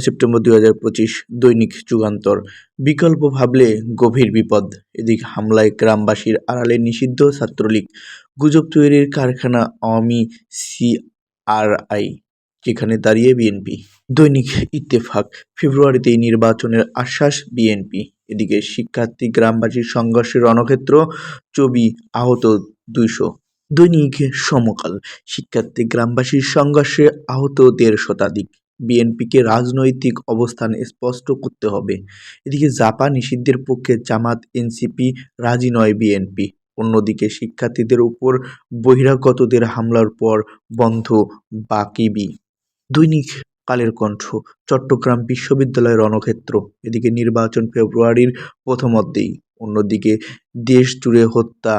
September 2025। দৈনিক যুগান্তর। বিকল্প ভাবলে গভীর বিপদ। এদিকে হামলায় গ্রামবাসীর আড়ালে নিষিদ্ধ ছাত্রলীগ। গুজব তৈরির কারখানা আওয়ামী সিআরআই, যেখানে দাঁড়িয়ে বিএনপি। দৈনিক ইত্তেফাক। ফেব্রুয়ারিতেই নির্বাচনের আশ্বাস বিএনপি। এদিকে শিক্ষার্থী গ্রামবাসীর সংঘর্ষে রণক্ষেত্র, ছবি, আহত 200। দৈনিক সমকাল। শিক্ষার্থী গ্রামবাসীর সংঘর্ষে আহত 1.5 শতাধিক। বিএনপিকে রাজনৈতিক অবস্থান স্পষ্ট করতে হবে। এদিকে জাপা নিষিদ্ধের পক্ষে জামাত, এনসিপি, রাজি নয় বিএনপি। অন্যদিকে শিক্ষার্থীদের উপর বহিরাগতদের হামলার পর বন্ধ বাকিবি। দৈনিক কালের কণ্ঠ। চট্টগ্রাম বিশ্ববিদ্যালয় রণক্ষেত্র। এদিকে নির্বাচন ফেব্রুয়ারির প্রথমার্ধেই। অন্যদিকে দেশ জুড়ে হত্যা,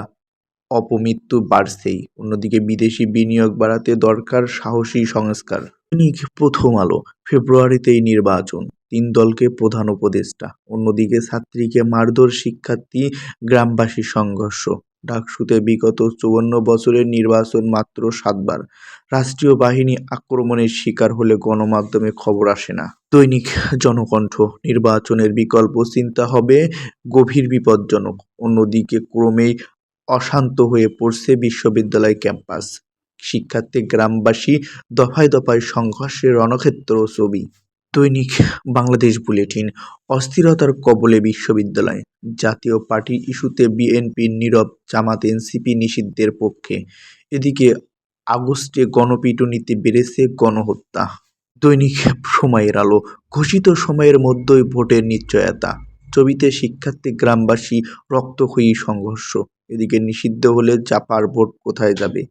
অপমৃত্যু বাড়ছেই। অন্যদিকে বিদেশি বিনিয়োগ বাড়াতে দরকার সাহসী সংস্কার। দৈনিক প্রথম আলো। ফেব্রুয়ারিতেই নির্বাচন, 3 দলকে প্রধান উপদেষ্টা। অন্যদিকে ছাত্রীকে মারধর, শিক্ষার্থী গ্রামবাসীর সংঘর্ষ। ডাকসুতে বিগত 54 বছরের নির্বাচন মাত্র 7 বার। রাষ্ট্রীয় বাহিনী আক্রমণের শিকার হলে গণমাধ্যমে খবর আসে না। দৈনিক জনকণ্ঠ। নির্বাচনের বিকল্প চিন্তা হবে গভীর বিপজ্জনক। অন্যদিকে ক্রমেই অশান্ত হয়ে পড়ছে বিশ্ববিদ্যালয় ক্যাম্পাস। শিক্ষার্থী গ্রামবাসী দফায় দফায় সংঘর্ষের রণক্ষেত্র, ছবি। দৈনিক বাংলাদেশ বুলেটিন। অস্থিরতার কবলে বিশ্ববিদ্যালয়। জাতীয় পার্টি ইস্যুতে বিএনপির নীরব, জামাত এনসিপি নিষিদ্ধের পক্ষে। এদিকে আগস্টে গণপিটুনিতে বেড়েছে গণহত্যা। দৈনিক সময়ের আলো। ঘোষিত সময়ের মধ্যেই ভোটের নিশ্চয়তা। ছবিতে শিক্ষার্থী গ্রামবাসী, রক্তক্ষয়ী সংঘর্ষ। এদিকে নিষিদ্ধ হলে জাপার ভোট কোথায় যাবে?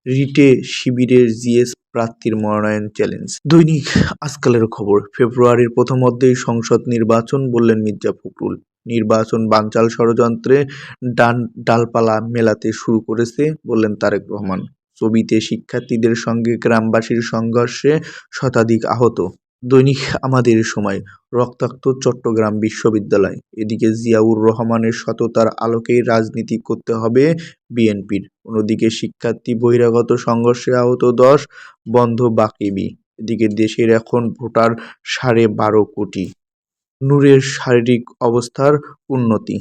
রিটে শিবিরের জিএস প্রার্থীর মনোনয়ন চ্যালেঞ্জ। দৈনিক আজকালের খবর। ফেব্রুয়ারির প্রথমার্ধেই সংসদ নির্বাচন, বললেন মির্জা ফখরুল। নির্বাচন বানচাল ষড়যন্ত্রে ডালপালা মেলাতে শুরু করেছে, বললেন তারেক রহমান। ছবিতে শিক্ষার্থীদের সঙ্গে গ্রামবাসীর সংঘর্ষে শতাধিক আহত। দৈনিক আমাদের সময়। রক্তাক্ত চট্টগ্রাম বিশ্ববিদ্যালয়। এদিকে জিয়াউর রহমানের সততার আলোকেই রাজনীতি করতে হবে বিএনপির। অন্যদিকে শিক্ষার্থী বহিরাগত সংঘর্ষে আহত 10, বন্ধ বাকিবি। এদিকে দেশের এখন ভোটার 12.5 কোটি। নূরের শারীরিক অবস্থার উন্নতি।